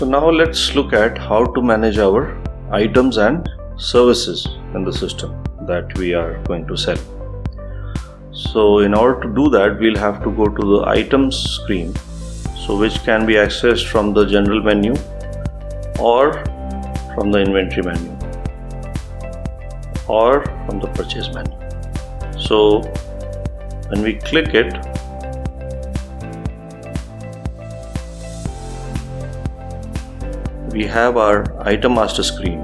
So now let's look at how to manage our items and services in the system that we are going to sell. So in order to do that, we'll have to go to the items screen, so which can be accessed from the general menu or from the inventory menu or from the purchase menu. So when we click it, we have our item master screen.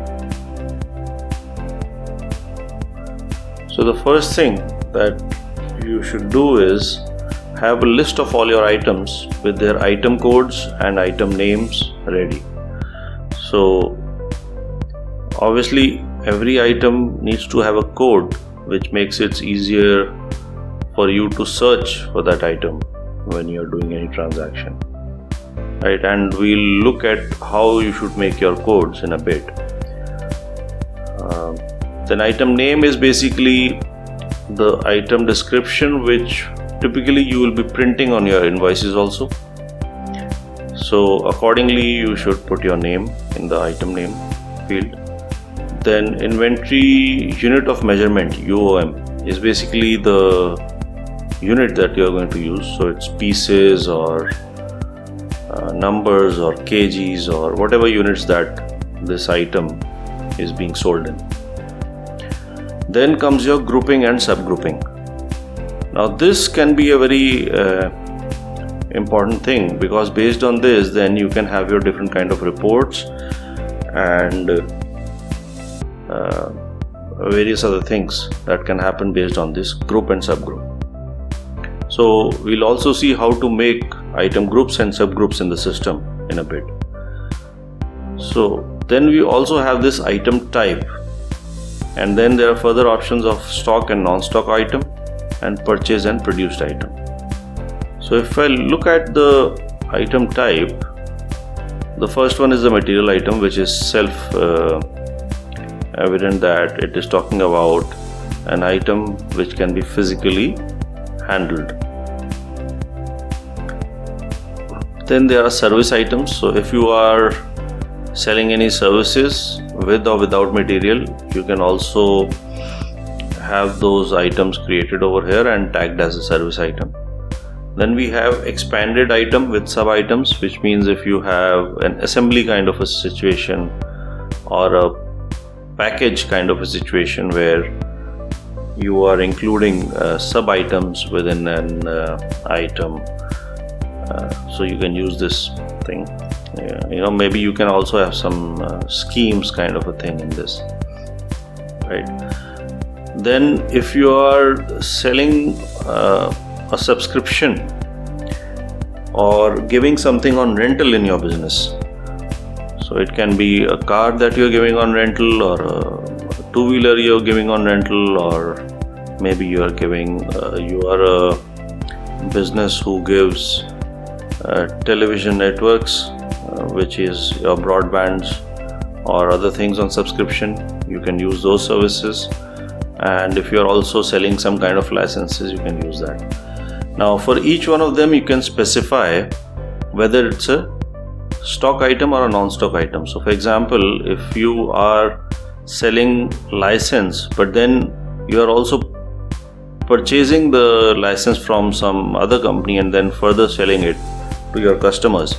So the first thing that you should do is have a list of all your items with their item codes and item names ready. So obviously every item needs to have a code which makes it easier for you to search for that item when you're doing any transaction, right? And we'll look at how you should make your codes in a bit. Then item name is basically the item description, which typically you will be printing on your invoices also. So accordingly you should put your name in the item name field. Then inventory unit of measurement, UOM, is basically the unit that you're going to use. So it's pieces or numbers or kgs or whatever units that this item is being sold in. Then comes your grouping and subgrouping. Now this can be a very important thing, because based on this then you can have your different kind of reports and various other things that can happen based on this group and subgroup. So we'll also see how to make item groups and subgroups in the system in a bit. So then we also have this item type, and then there are further options of stock and non-stock item and purchase and produced item. So if I look at the item type, the first one is the material item, which is self-evident that it is talking about an item which can be physically handled. Then there are service items. So if you are selling any services with or without material, you can also have those items created over here and tagged as a service item. Then we have expanded item with sub items, which means if you have an assembly kind of a situation or a package kind of a situation where you are including sub items within an item, so you can use this thing. Maybe you can also have some schemes kind of a thing in this, right? Then if you are selling a subscription or giving something on rental in your business, so it can be a car that you're giving on rental, or a two-wheeler you're giving on rental, or maybe you are a business who gives television networks, which is your broadbands or other things on subscription. You can use those services. And if you're also selling some kind of licenses, you can use that. Now for each one of them you can specify whether it's a stock item or a non-stock item. So for example, if you are selling license but then you are also purchasing the license from some other company and then further selling it to your customers,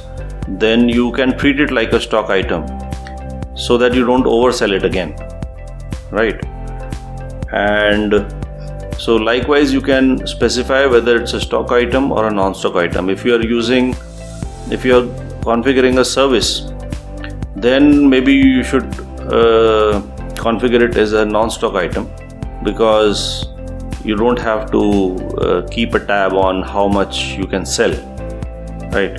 then you can treat it like a stock item so that you don't oversell it again, right? And so likewise you can specify whether it's a stock item or a non-stock item. If you are configuring a service, then maybe you should configure it as a non-stock item, because you don't have to keep a tab on how much you can sell, right?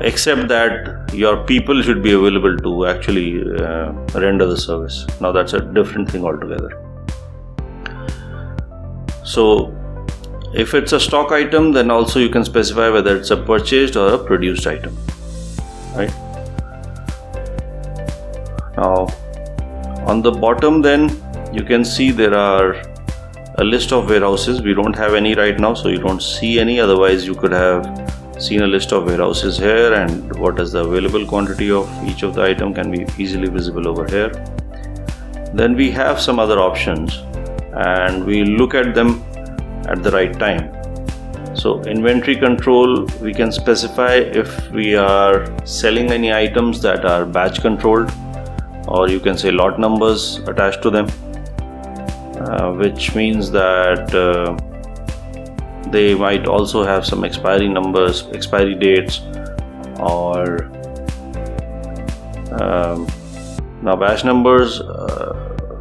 Except that your people should be available to actually render the service. Now that's a different thing altogether. So if it's a stock item, then also you can specify whether it's a purchased or a produced item, right? Now on the bottom then you can see there are a list of warehouses. We don't have any right now, so you don't see any. Otherwise you could have seen a list of warehouses here, and what is the available quantity of each of the item can be easily visible over here. Then we have some other options, and we look at them at the right time. So inventory control, we can specify if we are selling any items that are batch controlled, or you can say lot numbers attached to them, which means that they might also have some expiry numbers, expiry dates, or now batch numbers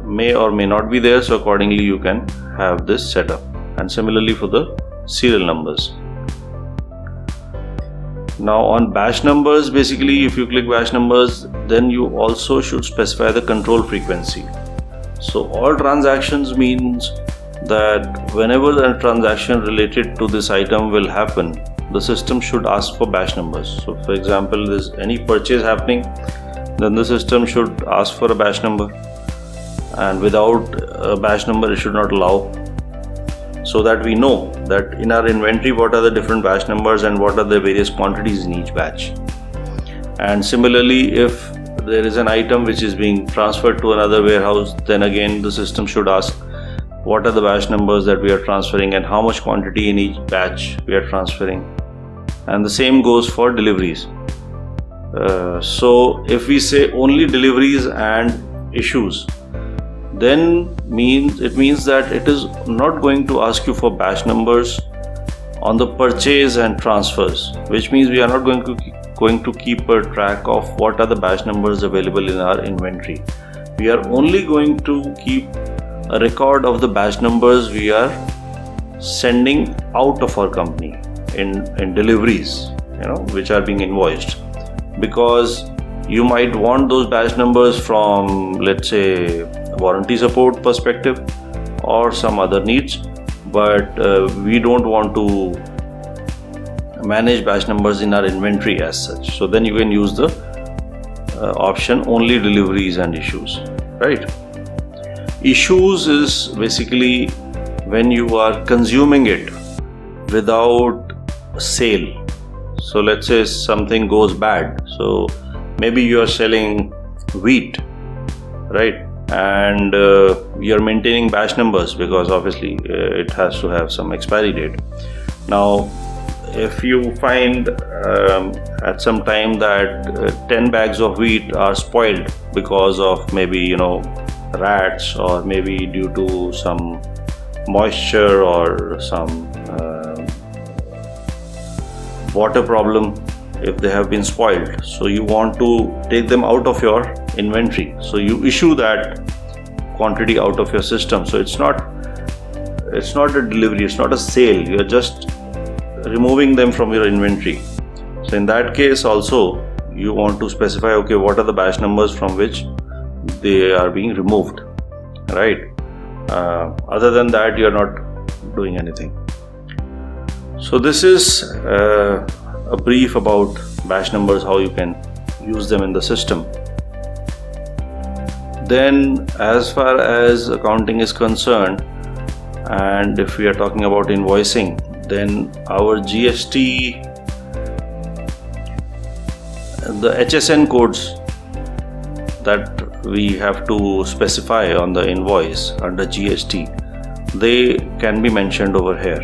may or may not be there, so accordingly you can have this set up. And similarly for the serial numbers. Now on batch numbers, basically if you click batch numbers, then you also should specify the control frequency. So all transactions means that whenever the transaction related to this item will happen, the system should ask for batch numbers. So for example, there's any purchase happening, then the system should ask for a batch number, and without a batch number it should not allow, so that we know that in our inventory what are the different batch numbers and what are the various quantities in each batch. And similarly, if there is an item which is being transferred to another warehouse, then again the system should ask what are the batch numbers that we are transferring and how much quantity in each batch we are transferring. And the same goes for deliveries. So if we say only deliveries and issues, then it means that it is not going to ask you for batch numbers on the purchase and transfers, which means we are not going to keep a track of what are the batch numbers available in our inventory. We are only going to keep a record of the batch numbers we are sending out of our company in deliveries, which are being invoiced, because you might want those batch numbers from, let's say, warranty support perspective or some other needs, but we don't want to manage batch numbers in our inventory as such. So then you can use the option only deliveries and issues, right? Issues is basically when you are consuming it without sale. So let's say something goes bad, so maybe you are selling wheat, right? And you're maintaining batch numbers because obviously it has to have some expiry date. Now if you find at some time that 10 bags of wheat are spoiled because of maybe rats, or maybe due to some moisture or some water problem, if they have been spoiled, so you want to take them out of your inventory, so you issue that quantity out of your system. So it's not a delivery, it's not a sale, you're just removing them from your inventory. So in that case also you want to specify, okay, what are the batch numbers from which they are being removed, right? Other than that, you're not doing anything. So this is a brief about batch numbers, how you can use them in the system. Then as far as accounting is concerned, and if we are talking about invoicing, then our GST, the HSN codes that we have to specify on the invoice under GST, they can be mentioned over here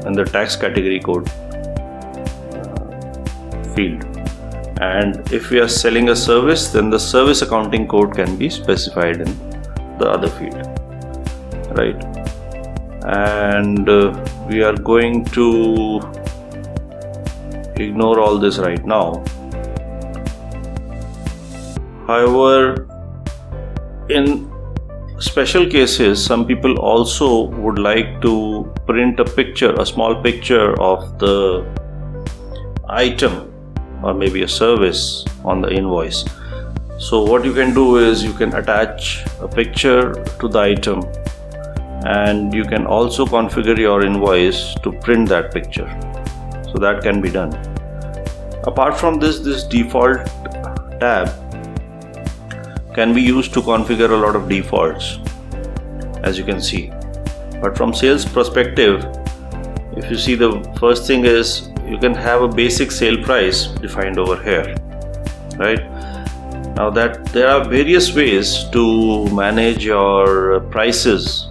in the tax category code field. And if we are selling a service, then the service accounting code can be specified in the other field, right? And we are going to ignore all this right now. However, in special cases, some people also would like to print a small picture of the item or maybe a service on the invoice. So what you can do is you can attach a picture to the item, and you can also configure your invoice to print that picture. So that can be done. Apart from this default tab can be used to configure a lot of defaults, as you can see. But from sales perspective, if you see, the first thing is you can have a basic sale price defined over here, right? Now that there are various ways to manage your prices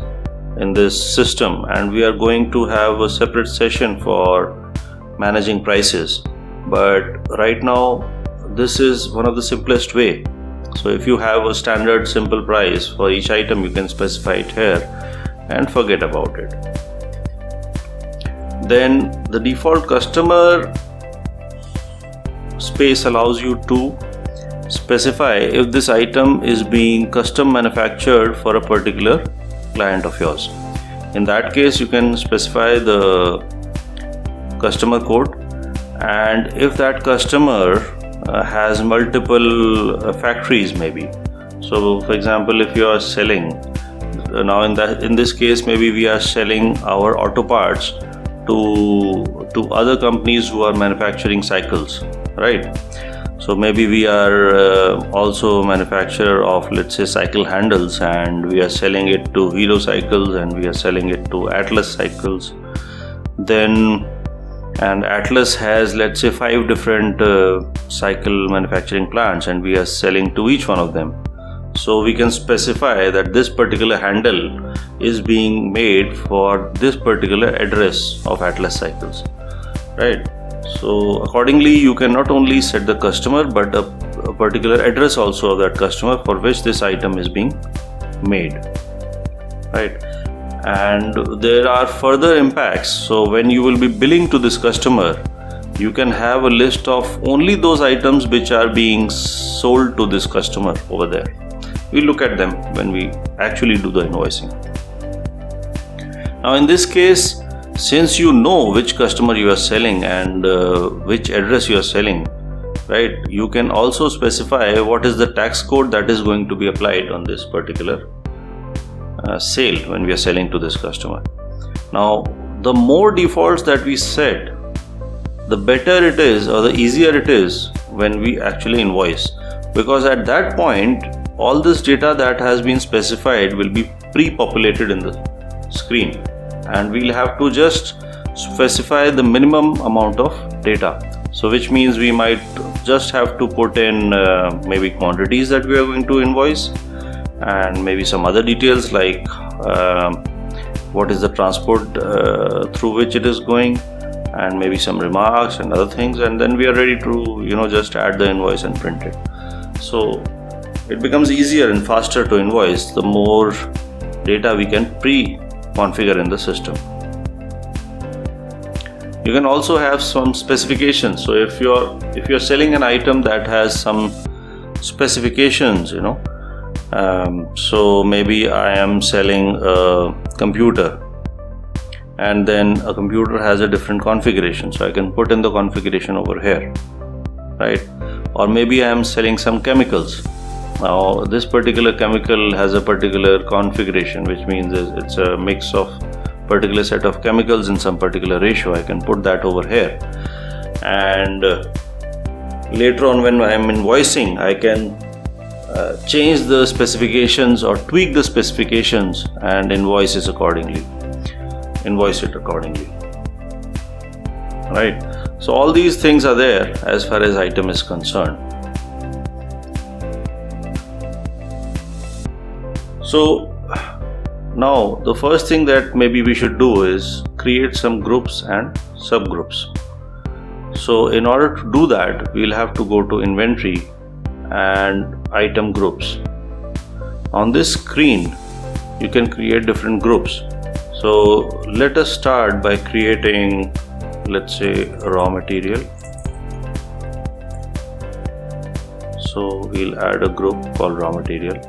in this system, and we are going to have a separate session for managing prices, but right now this is one of the simplest way. So if you have a standard simple price for each item, you can specify it here and forget about it. Then the default customer space allows you to specify if this item is being custom manufactured for a particular client of yours. In that case, you can specify the customer code, and if that customer has multiple factories maybe. So for example, if you are selling now in this case, maybe we are selling our auto parts to other companies who are manufacturing cycles, right? So maybe we are also manufacturer of, let's say, cycle handles, and we are selling it to Hero Cycles, and we are selling it to Atlas Cycles. Then, and Atlas has, let's say, 5 different cycle manufacturing plants, and we are selling to each one of them. So we can specify that this particular handle is being made for this particular address of Atlas Cycles, right? So accordingly, you can not only set the customer, but a particular address also of that customer for which this item is being made, right? And there are further impacts. So when you will be billing to this customer, you can have a list of only those items which are being sold to this customer over there. We look at them when we actually do the invoicing. Now in this case, since you know which customer you are selling and which address you are selling, right, you can also specify what is the tax code that is going to be applied on this particular sale when we are selling to this customer. Now the more defaults that we set, the better it is, or the easier it is when we actually invoice, because at that point all this data that has been specified will be pre-populated in the screen, and we'll have to just specify the minimum amount of data. So which means we might just have to put in maybe quantities that we are going to invoice, and maybe some other details like what is the transport through which it is going, and maybe some remarks and other things, and then we are ready to just add the invoice and print it. So it becomes easier and faster to invoice the more data we can pre-configure in the system. You can also have some specifications. So if you're selling an item that has some specifications, so maybe I am selling a computer, and then a computer has a different configuration, so I can put in the configuration over here, right? Or maybe I am selling some chemicals. Now this particular chemical has a particular configuration, which means it's a mix of particular set of chemicals in some particular ratio. I can put that over here, and later on when I am invoicing, I can change the specifications or tweak the specifications and invoice it accordingly, right? So all these things are there as far as item is concerned. So now the first thing that maybe we should do is create some groups and subgroups. So in order to do that, we'll have to go to inventory and item groups. On this screen, you can create different groups. So let us start by creating, let's say, raw material. So we'll add a group called raw material.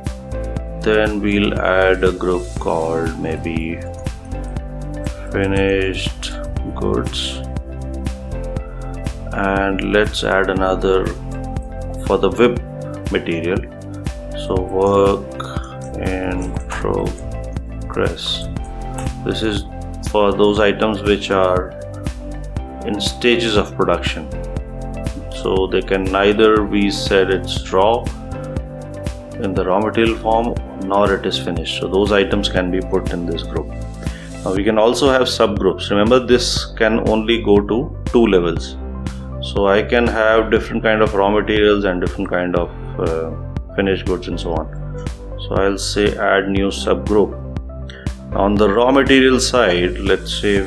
Then we'll add a group called maybe finished goods, and let's add another for the WIP material. So work in progress. This is for those items which are in stages of production. So they can neither be said it's raw in the raw material form, nor it is finished. So those items can be put in this group. Now we can also have subgroups. Remember, this can only go to 2 levels. So I can have different kind of raw materials and different kind of finished goods and so on. So I'll say add new subgroup. On the raw material side, let's say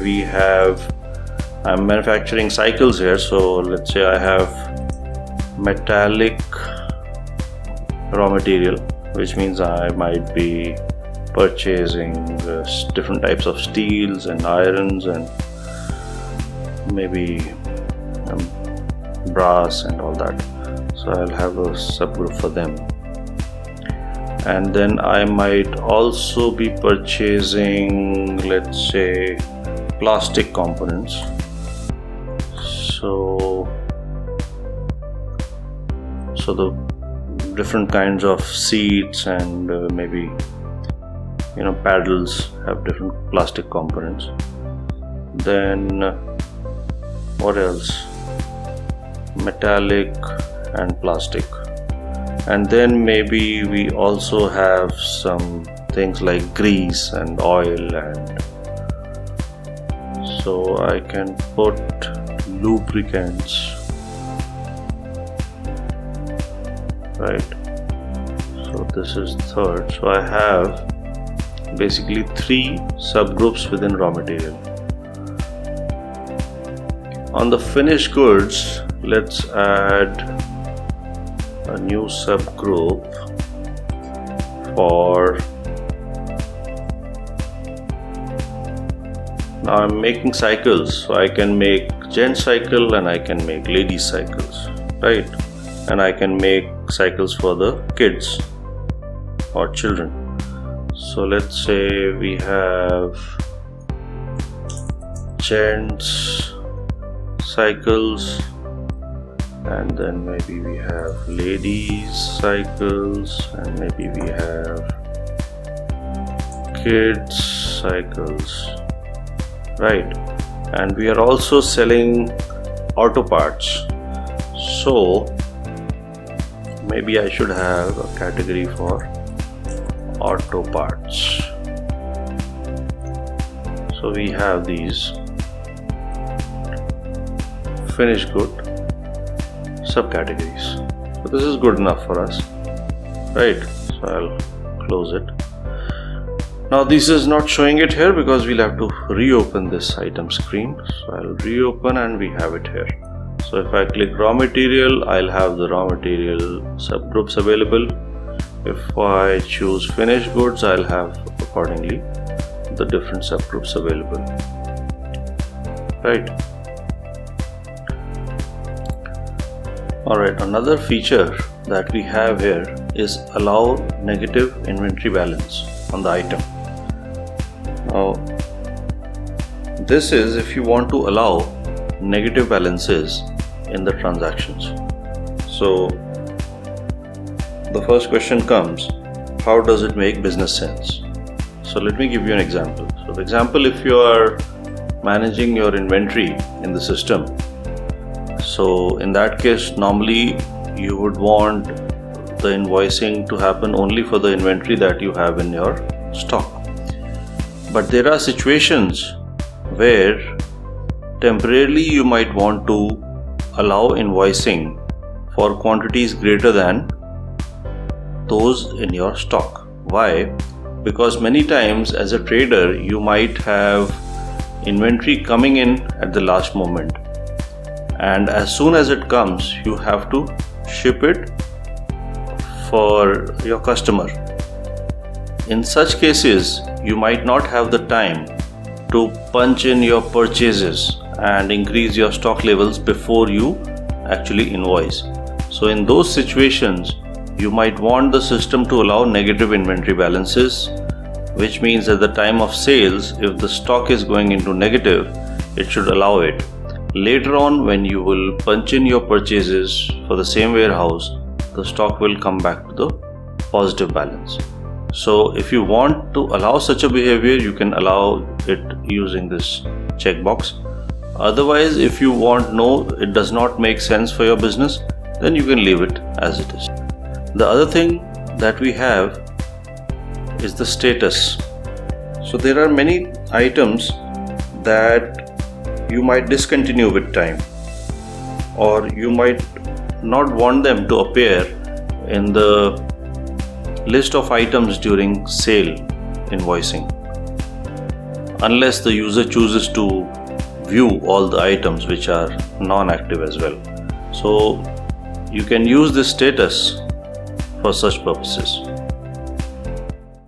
I'm manufacturing cycles here, so let's say I have metallic raw material, which means I might be purchasing different types of steels and irons and maybe brass and all that. So I'll have a subgroup for them. And then I might also be purchasing, let's say, plastic components. So the different kinds of seats and maybe paddles have different plastic components. Then what else? Metallic and plastic. And then maybe we also have some things like grease and oil, and so I can put lubricants, right? So this is third. So I have basically 3 subgroups within raw material. On the finished goods, let's add a new subgroup for, now I'm making cycles, so I can make gent cycle and I can make ladies cycles, right? And I can make cycles for the kids or children. So let's say we have gents cycles, and then maybe we have ladies cycles, and maybe we have kids cycles, right? And we are also selling auto parts, so maybe I should have a category for auto parts. So we have these finished good subcategories. So this is good enough for us, right? So I'll close it. Now this is not showing it here because we'll have to reopen this item screen. So I'll reopen and we have it here. So if I click raw material, I'll have the raw material subgroups available. If I choose finished goods, I'll have accordingly the different subgroups available, right? Alright, another feature that we have here is allow negative inventory balance on the item. Now this is if you want to allow negative balances in the transactions. So the first question comes, how does it make business sense? So let me give you an example. So for example, if you are managing your inventory in the system, so in that case normally you would want the invoicing to happen only for the inventory that you have in your stock. But there are situations where temporarily you might want to allow invoicing for quantities greater than those in your stock. Why? Because many times as a trader you might have inventory coming in at the last moment, and as soon as it comes you have to ship it for your customer. In such cases you might not have the time to punch in your purchases and increase your stock levels before you actually invoice. So in those situations you might want the system to allow negative inventory balances, which means at the time of sales, if the stock is going into negative, it should allow it. Later on, when you will punch in your purchases for the same warehouse, the stock will come back to the positive balance. So if you want to allow such a behavior, you can allow it using this checkbox. Otherwise, if you want no, it does not make sense for your business, then you can leave it as it is. The other thing that we have is the status. So there are many items that you might discontinue with time, or you might not want them to appear in the list of items during sale invoicing unless the user chooses to view all the items which are non-active as well. So you can use this status for such purposes.